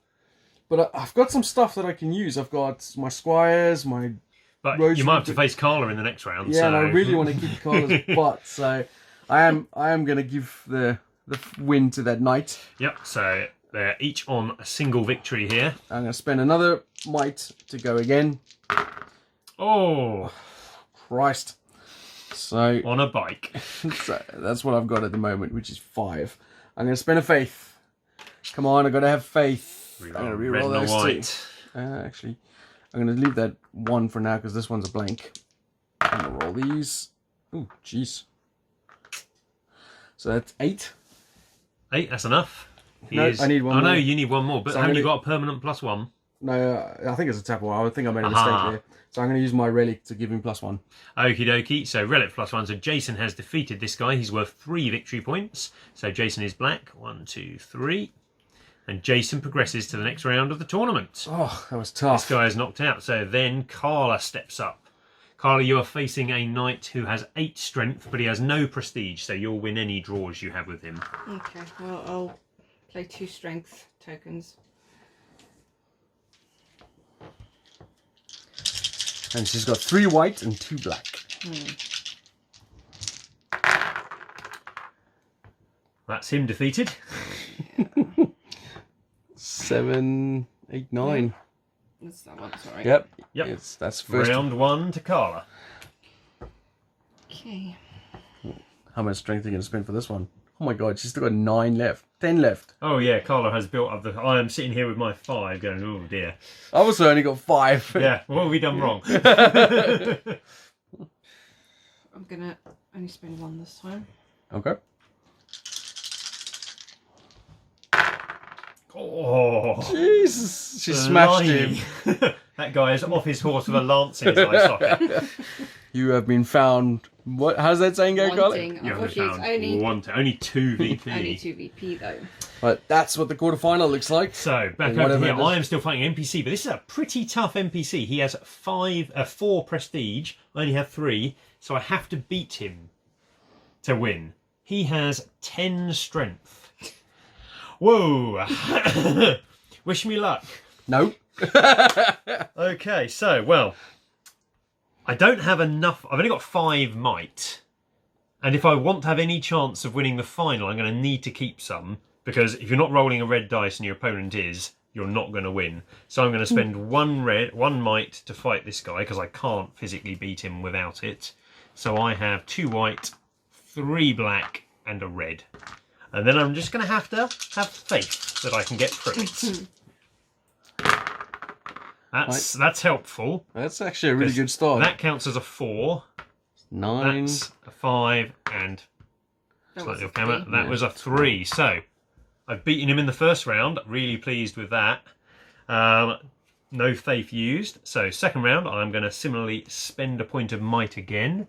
I've got some stuff that I can use. I've got my squires, my... But you might have to face Carla in the next round. Yeah, so... and I really want to keep Carla's butt, so I am going to give the win to that knight. Yep, so they're each on a single victory here. I'm going to spend another might to go again. Oh! Christ. So... On a bike. So that's what I've got at the moment, which is 5. I'm going to spend a faith. Come on, I've got to have faith. I'm going to reroll those white. 2. Actually... I'm going to leave that 1 for now because this one's a blank. I'm going to roll these. Ooh, jeez. So that's 8. 8, that's enough. No, I need one more. Oh no, you need one more. But So haven't you got a permanent +1? No, I think it's a tap. I think I made a mistake there. So I'm going to use my relic to give him +1. Okie dokie. So relic +1. So Jason has defeated this guy. He's worth 3 victory points. So Jason is black. 1, 2, 3. And Jason progresses to the next round of the tournament. Oh, that was tough. This guy is knocked out. So then Carla steps up. Carla, you are facing a knight who has 8 strength, but he has no prestige. So you'll win any draws you have with him. Okay, well, I'll play 2 strength tokens. And she's got 3 white and 2 black. That's him defeated. 7, 8, 9. That's that one, sorry. Yep. Yep. That's first. Round 1 to Carla. Okay. How much strength are you going to spend for this one? Oh my god, she's still got 9 left. 10 left. Oh yeah, Carla has built up the... I am sitting here with my 5 going, oh dear. I've also only got 5. Yeah, what have we done wrong? I'm going to only spend 1 this time. Okay. Oh, Jesus. She smashed him. That guy is off his horse with a lance in his eye socket. You have been found... What? How's that saying go, Carla? Wanting. You have Unfortunately, it's found only 2 VP. only 2 VP though. But that's what the quarterfinal looks like. So, back And over whatever here, it is. I am still fighting NPC, but this is a pretty tough NPC. He has 4 prestige, I only have 3, so I have to beat him to win. He has 10 strength. Whoa! Wish me luck. No. Okay, so, well, I don't have enough. I've only got 5 might. And if I want to have any chance of winning the final, I'm going to need to keep some. Because if you're not rolling a red dice and your opponent is, you're not going to win. So I'm going to spend 1 might to fight this guy, because I can't physically beat him without it. So I have 2 white, 3 black, and a red. And then I'm just going to have faith that I can get through it. That's helpful. That's actually a really good start. That counts as a 4. 9. That's a 5 and slightly off camera. That was a 3. So I've beaten him in the first round. Really pleased with that. No faith used. So second round, I'm going to similarly spend a point of might again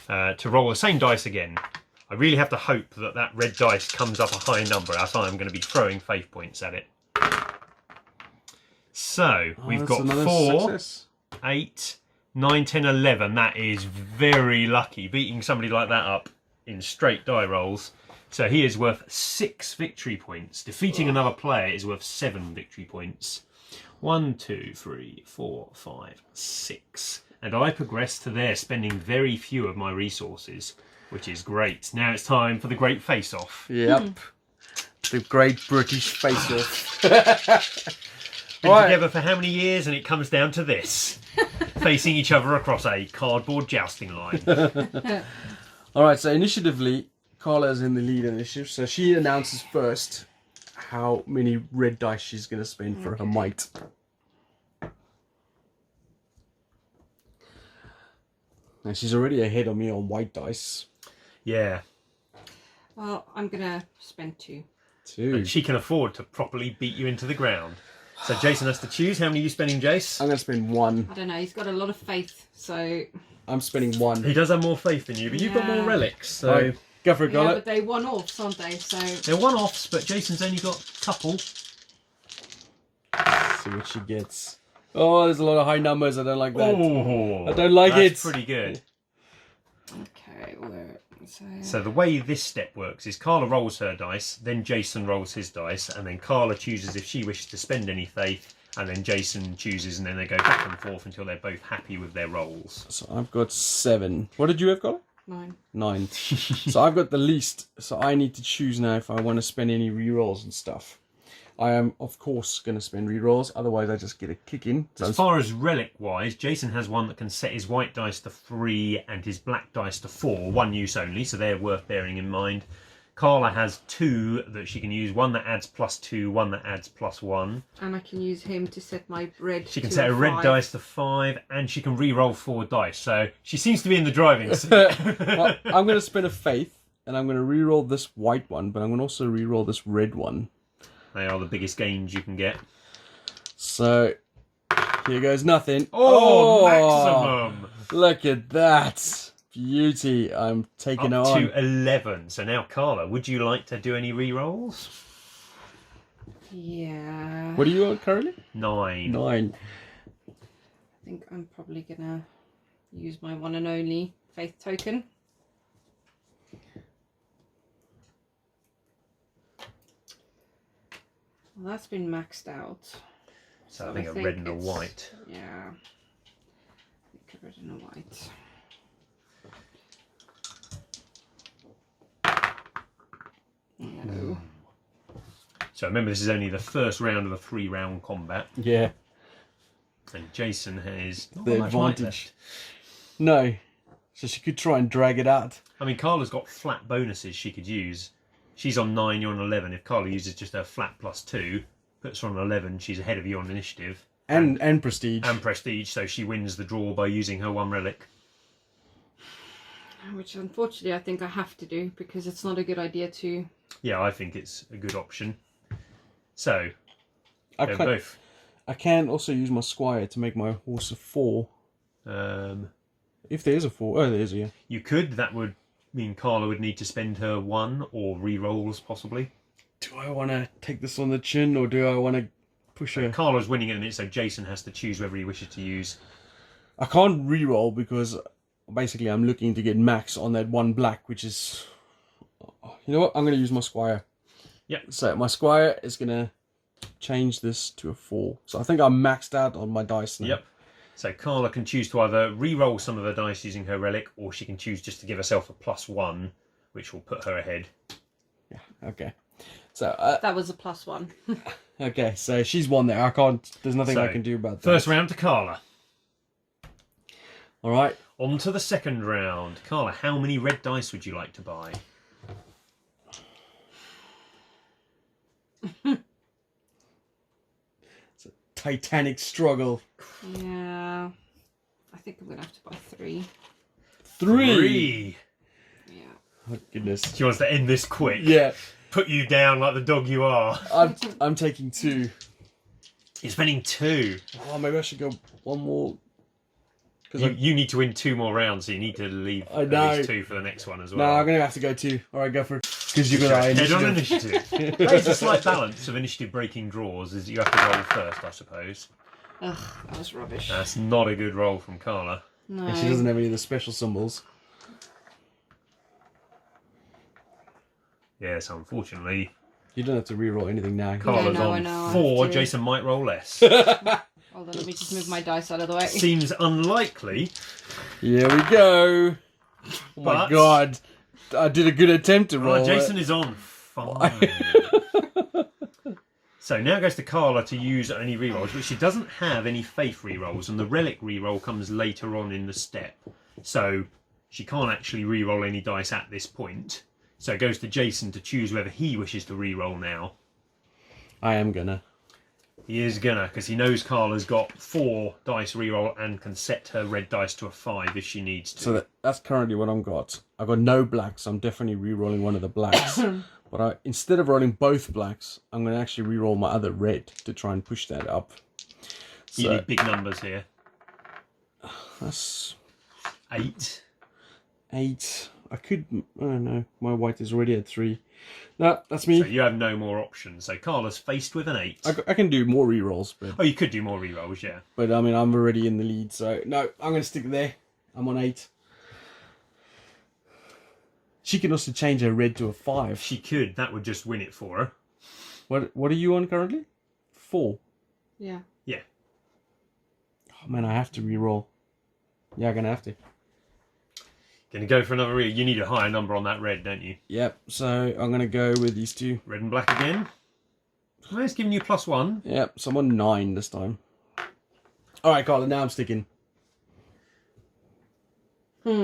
to roll the same dice again. I really have to hope that that red dice comes up a high number, else I'm going to be throwing faith points at it. So we've got 4, success. 8, 9, 10, 11. That is very lucky, beating somebody like that up in straight die rolls. So he is worth 6 victory points. Defeating another player is worth 7 victory points. 1, 2, 3, 4, 5, 6. And I progress to there, spending very few of my resources, which is great. Now it's time for the great face-off. Yep. The great British face-off. Been together for how many years, and it comes down to this. Facing each other across a cardboard jousting line. Alright, so initiatively, Carla is in the lead initiative, so she announces first how many red dice she's going to spend for her might. And she's already ahead of me on white dice. Yeah. Well, I'm gonna spend 2. 2. And she can afford to properly beat you into the ground. So Jason has to choose. How many are you spending, Jace? I'm going to spend 1. I don't know, he's got a lot of faith, so... I'm spending 1. He does have more faith than you, but you've got more relics, so... Right, go for it, Yeah, Garlic. but they one-offs, aren't they? So... They're one-offs, but Jason's only got a couple. See what she gets. Oh, there's a lot of high numbers. I don't like that. Oh, I don't like it. That's pretty good. Okay, where... So the way this step works is Carla rolls her dice, then Jason rolls his dice, and then Carla chooses if she wishes to spend any faith, and then Jason chooses, and then they go back and forth until they're both happy with their rolls. So I've got 7. What did you have, Garlic? 9. 9. So I've got the least. So I need to choose now if I want to spend any rerolls and stuff. I am, of course, going to spend rerolls. Otherwise, I just get a kick in. So As far as relic-wise, Jason has one that can set his white dice to 3 and his black dice to 4, one use only, so they're worth bearing in mind. Carla has 2 that she can use, one that adds +2, one that adds +1. And I can use him to set my red She can to set a red 5. dice to 5, and she can re-roll 4 dice, so she seems to be in the driving seat. well, I'm going to spend a faith, and I'm going to reroll this white one, but I'm going to also reroll this red one. They are the biggest gains you can get. So here goes nothing. Oh, maximum! Look at that. Beauty. I'm taking Up it on. to 11. So now, Carla, would you like to do any re-rolls? Yeah. What are you on currently? 9. 9. I think I'm probably gonna use my one and only faith token. Well, that's been maxed out. So I think a red and a white. Yeah. I think a red and a white. No. So remember, this is only the first round of a 3-round combat. Yeah. And Jason has not The much white advantage. left. No. So she could try and drag it out. I mean, Carla's got flat bonuses she could use. She's on 9, you're on 11. If Carla uses just her flat +2, puts her on 11, she's ahead of you on initiative. And prestige. And prestige, so she wins the draw by using her 1 relic. Which unfortunately I think I have to do because it's not a good idea to... Yeah, I think it's a good option. So, I go can, both. I can also use my squire to make my horse a 4. If there is a 4. Oh, there is a, yeah. You could. That would mean Carla would need to spend her 1 or re-rolls, possibly. Do I want to take this on the chin or do I want to push her? Carla's winning at the minute, so Jason has to choose whether he wishes to use. I can't re-roll because basically I'm looking to get max on that 1 black, which is... You know what? I'm going to use my squire. Yep. So my squire is going to change this to a 4. So I think I'm maxed out on my dice now. Yep. So Carla can choose to either re-roll some of her dice using her relic, or she can choose just to give herself a +1, which will put her ahead. Yeah, okay. So, That was a +1. okay, so she's won there. I can't, there's nothing I So, can do about that. First round to Carla. All right. On to the second round. Carla, how many red dice would you like to buy? It's a titanic struggle. Yeah. I think I'm going to have to buy 3. 3. Yeah. Oh, goodness. She wants to end this quick. Yeah, Put you down like the dog you are. I'm taking 2. You're spending 2. Oh, maybe I should go 1 more. Because You need to win 2 more rounds, so you need to leave I at know. least 2 for the next one as no, well. I'm going to have to go 2. All right, go for it. Because you've got Head on initiative. initiative. That is a slight balance of initiative breaking draws, is you have to roll first, I suppose. Ugh, that was rubbish. That's not a good roll from Carla. No. And she doesn't have any of the special symbols. Yes, unfortunately, You don't have to re-roll anything now. Carla's I on know, I 4. have to. Jason might roll less. Hold on, let me just move my dice out of the way. Seems unlikely. Here we go. Oh my But- god. I did a good attempt to roll. Oh, Jason is on 5. So now it goes to Carla to use any rerolls, but she doesn't have any faith rerolls, and the relic reroll comes later on in the step. So she can't actually reroll any dice at this point. So it goes to Jason to choose whether he wishes to reroll now. I am gonna. He is gonna, because he knows Carla's got 4 dice reroll and can set her red dice to a 5 if she needs to. So that's currently what I've got. I've got no blacks, so I'm definitely re-rolling one of the blacks. But instead of rolling both blacks, I'm going to actually re-roll my other red to try and push that up. So, you need big numbers here. That's 8. 8. I could... I don't know. My white is already at 3. No, that's me. So you have no more options. So Carla's faced with an 8. I can do more re-rolls. But, oh, you could do more rerolls, yeah. But, I mean, I'm already in the lead. So, no, I'm going to stick there. I'm on 8. She can also change her red to a 5. She could. That would just win it for her. What are you on currently? 4. Yeah. Yeah. Oh, man, I have to re-roll. Yeah, I'm going to have to. Gonna go for another reroll. You need a higher number on that red, don't you? Yep, so I'm going to go with these two. Red and black again. Well, it's giving you +1. Yep, so I'm on 9 this time. Alright, Carla, now I'm sticking.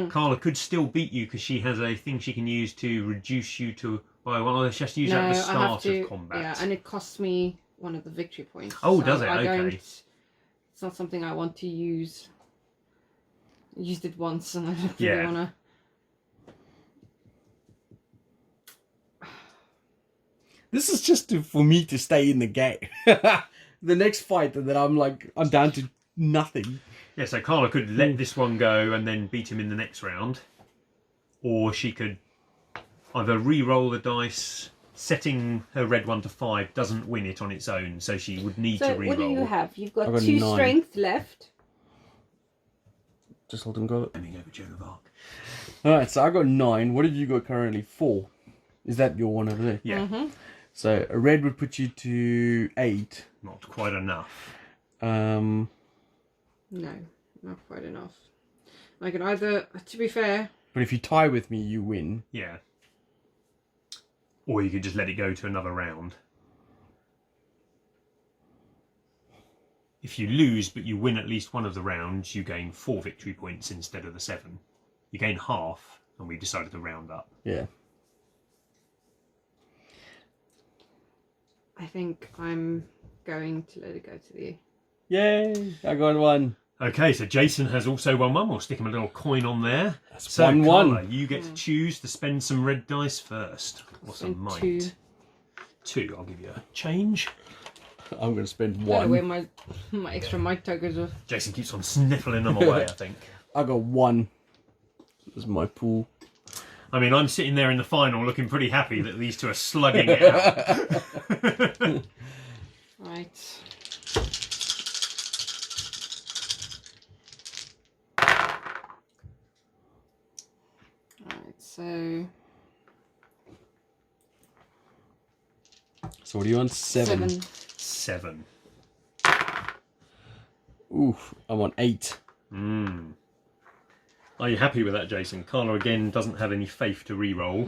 Carla could still beat you because she has a thing she can use to reduce you to by 1. Or she has to use that at the start of combat. Yeah, and it costs me one of the victory points. Oh, so does it? Okay. It's not something I want to use. I used it once and I don't really want to. This is just for me to stay in the game. The next fight, and then I'm down to nothing. Yeah, so Carla could let this one go and then beat him in the next round. Or she could either re-roll the dice, setting her red one to 5 doesn't win it on its own, so she would need to re-roll. So what do you have? You've got I've got 2 9. strength left. Just hold and go. Let me go with Joan of Arc. Alright, so I got 9. What have you got currently? 4. Is that your one over there? Yeah. So a red would put you to 8. Not quite enough. No, not quite enough. I can either, to be fair... But if you tie with me, you win. Yeah. Or you could just let it go to another round. If you lose, but you win at least one of the rounds, you gain 4 victory points instead of the 7. You gain half, and we decided to round up. Yeah. I think I'm going to let it go to the... Yay! I got 1. Okay, so Jason has also won 1. We'll stick him a little coin on there. That's so 1-1. Carla, you get to choose to spend some red dice first. What's a might? 2. 2. I'll give you a change. I'm going to spend I don't know 1. where my extra mic tokens are. Jason keeps on sniffling them away, I think. I got 1. This is my pool. I mean, I'm sitting there in the final looking pretty happy that these two are slugging it out. Right. Alright, so... So what are you on? 7. 7. Oof, I'm on 8. Are you happy with that, Jason? Carla again doesn't have any faith to re-roll,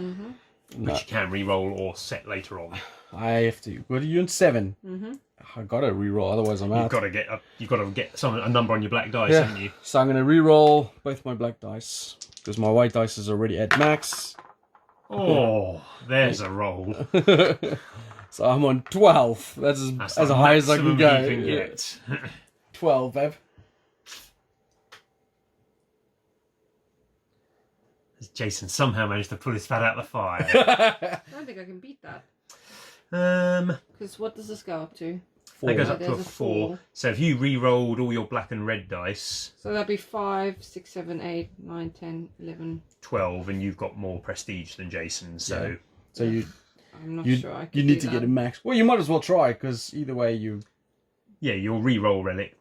which you can re-roll or set later on. I have to. What are you on? 7? I gotta re-roll, otherwise I'm out. You've got to get a number on your black dice, haven't you? So I'm gonna re-roll both my black dice because my white dice is already at max. Oh, there's a roll. So I'm on 12. That's as high as I can go. You can get. 12, Bev. Jason somehow managed to pull his fat out of the fire. I don't think I can beat that. Because what does this go up to? 4. That goes up to a There's a 4. 4. So if you re-rolled all your black and red dice, So that'd be 5, 6, 7, 8, 9, 10, 11. 12, and you've got more prestige than Jason, so... Yeah. So I'm not you sure I can you need do to get that. a max. Well, you might as well try because either way you... Yeah, your re-roll relic,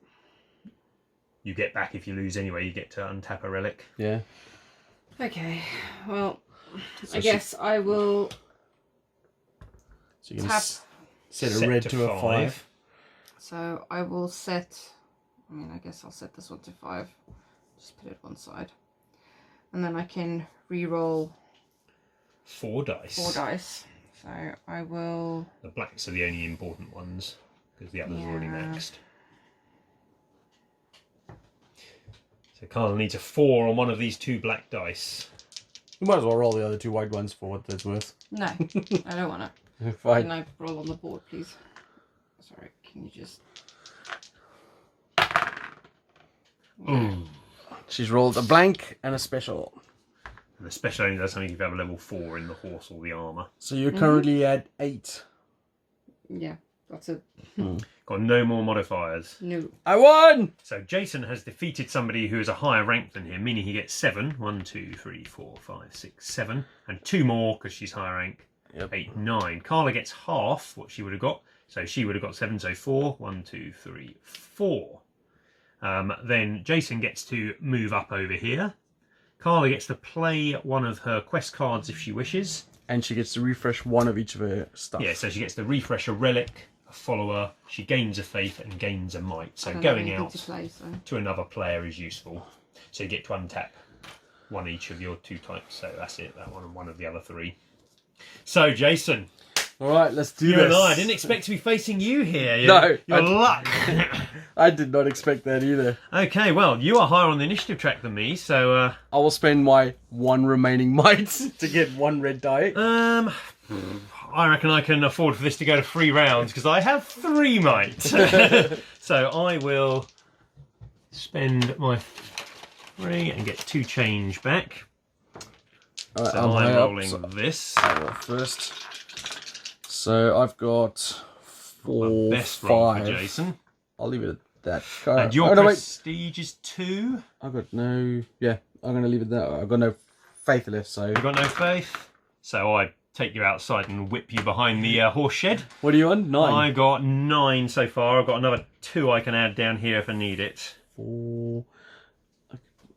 you get back if you lose anyway. You get to untap a relic. Yeah. Okay, well, So I guess I will So you can tap. set a red to a 5. So I will set, I guess I'll set this one to 5. Just put it one side. And then I can re-roll 4 dice. 4 dice. So I will... The blacks are the only important ones, because the others are already maxed. So Carl needs a 4 on one of these 2 black dice. You might as well roll the other 2 white ones for what that's worth. No, I don't want to. Fine. Can I roll on the board, please? Sorry, can you just... Ooh. She's rolled a blank and a special. And the special only does something if you have a level 4 in the horse or the armour. So you're currently at 8. Yeah, that's it. Got no more modifiers. No. I won! So Jason has defeated somebody who is a higher rank than him, meaning he gets 7. 1, 2, 3, 4, 5, 6, 7. And 2 more because she's higher rank. Yep. 8, 9. Carla gets half what she would have got. So she would have got 7, so 4. 1, 2, 3, 4. Then Jason gets to move up over here. Carla gets to play one of her quest cards if she wishes. And she gets to refresh one of each of her stuff. Yeah, so she gets to refresh a relic, a follower, she gains a faith and gains a might. So going out to another player is useful. So you get to untap one each of your 2 types. So that's it, that one and one of the other 3. So Jason. Alright, let's do You this. and I didn't expect to be facing you here. No, Your luck. I did not expect that either. Okay, well, you are higher on the initiative track than me, so... I will spend my 1 remaining might to get 1 red die. I reckon I can afford for this to go to 3 rounds, because I have 3 might. So I will spend my 3 and get 2 change back. So I'm rolling this. I'll roll first. So I've got 4, My best roll 5. for Jason. I'll leave it at that. And your prestige is 2. I've got no... Yeah, I'm going to leave it there. I've got no faith left, so... You've got no faith. So I take you outside and whip you behind the horse shed. What are you on? 9? I got 9 so far. I've got another 2 I can add down here if I need it. 4...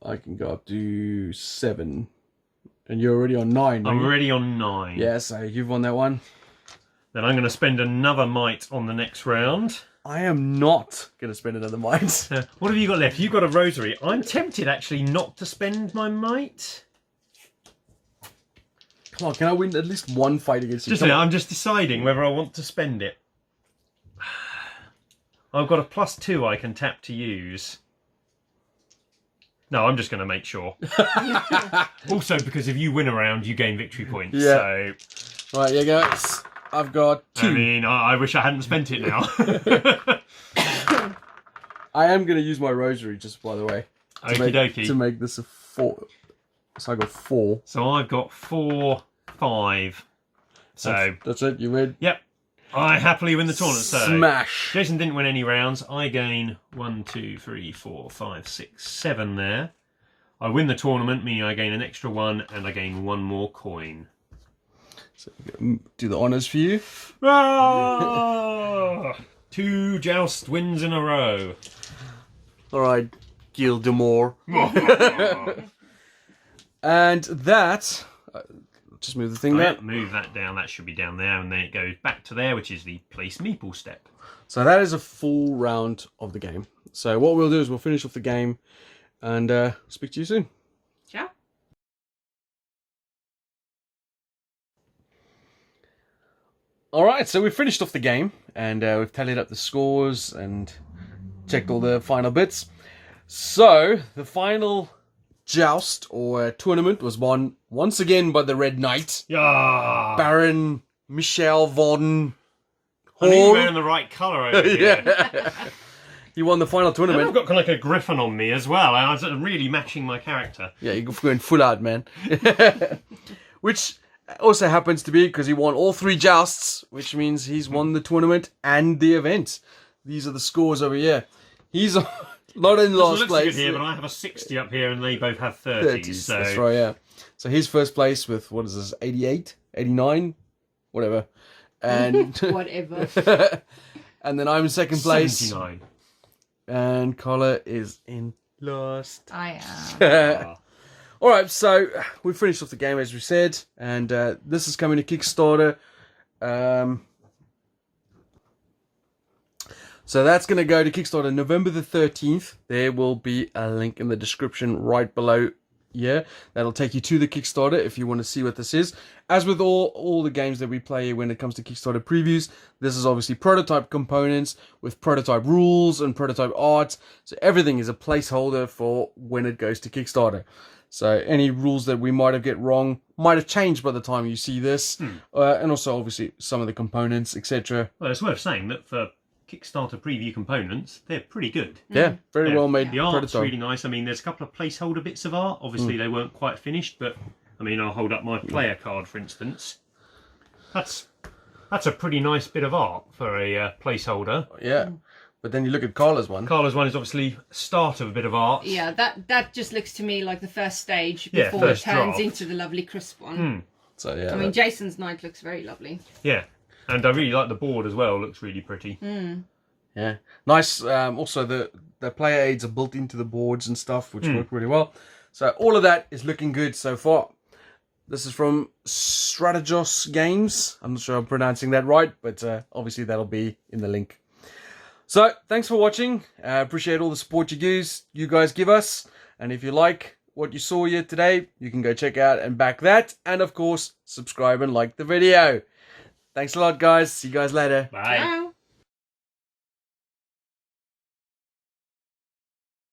I can go up to 7. And you're already on 9, I'm already on 9. Yeah, so you've won that one. Then I'm going to spend another might on the next round. I am not going to spend another might. What have you got left? You've got a rosary. I'm tempted actually not to spend my might. Come on, can I win at least 1 fight against you? I'm just deciding whether I want to spend it. I've got a +2 I can tap to use. No, I'm just going to make sure. Also, because if you win a round, you gain victory points. Yeah. So, right, yeah, guys. I've got 2. I mean, I wish I hadn't spent it now. I am going to use my rosary, just by the way. Okie dokie. To make this a 4. So I got 4. So I've got 4, 5. So that's it. You win. Yep. I happily win the tournament. So Smash. Jason didn't win any rounds. I gain 1, 2, 3, 4, 5, 6, 7 there. I win the tournament, meaning I gain an extra 1 and I gain 1 more coin. So do the honours for you. Ah! 2 joust wins in a row. All right, Gildemore. And that... just move the thing there. Move that down. That should be down there. And then it goes back to there, which is the place meeple step. So that is a full round of the game. So what we'll do is we'll finish off the game and speak to you soon. Ciao. Alright, so we've finished off the game and we've tallied up the scores and checked all the final bits. So the final joust or tournament was won once again by the Red Knight, Yeah. Baron Michel von I need Horn. wearing the right colour over here. Yeah. He won the final And tournament. I've got kind of like a griffin on me as well. I was really matching my character. Yeah, you're going full out, man. Which also happens to be because he won all 3 jousts, which means he's won the tournament and the event. These are the scores over here. He's not in last Looks place. good here, but I have a 60 up here and they both have 30s. So That's right, yeah. So he's first place with, what is this, 88? 89? Whatever. And Whatever. and then I'm in second place. 79. And Collar is in last. I am. Alright, so we finished off the game as we said, and this is coming to Kickstarter. So that's going to go to Kickstarter November the 13th. There will be a link in the description right below here. That'll take you to the Kickstarter if you want to see what this is. As with all the games that we play when it comes to Kickstarter previews, this is obviously prototype components with prototype rules and prototype art. So everything is a placeholder for when it goes to Kickstarter. So any rules that we might have get wrong might have changed by the time you see this. And also obviously some of the components, etc. Well, it's worth saying that for Kickstarter preview components, they're pretty good. Yeah, very well made The art's prototype. really nice. I mean, there's a couple of placeholder bits of art. Obviously, they weren't quite finished, but I mean, I'll hold up my player card, for instance. That's a pretty nice bit of art for a placeholder. Yeah, but then you look at Carla's one. Carla's one is obviously start of a bit of art. Yeah, that just looks to me like the first stage Yeah, before it first turns draft. into the lovely crisp one. So yeah, I mean, Jason's knight looks very lovely. Yeah, and I really like the board as well. Looks really pretty. yeah, nice. Also, the player aids are built into the boards and stuff, which work really well. So all of that is looking good so far. This is from Strategos Games. I'm not sure I'm pronouncing that right, but obviously that'll be in the link. So thanks for watching. Appreciate all the support you guys give us. And if you like what you saw here today, you can go check out and back that. And of course, subscribe and like the video. Thanks a lot, guys. See you guys later. Bye. Ciao.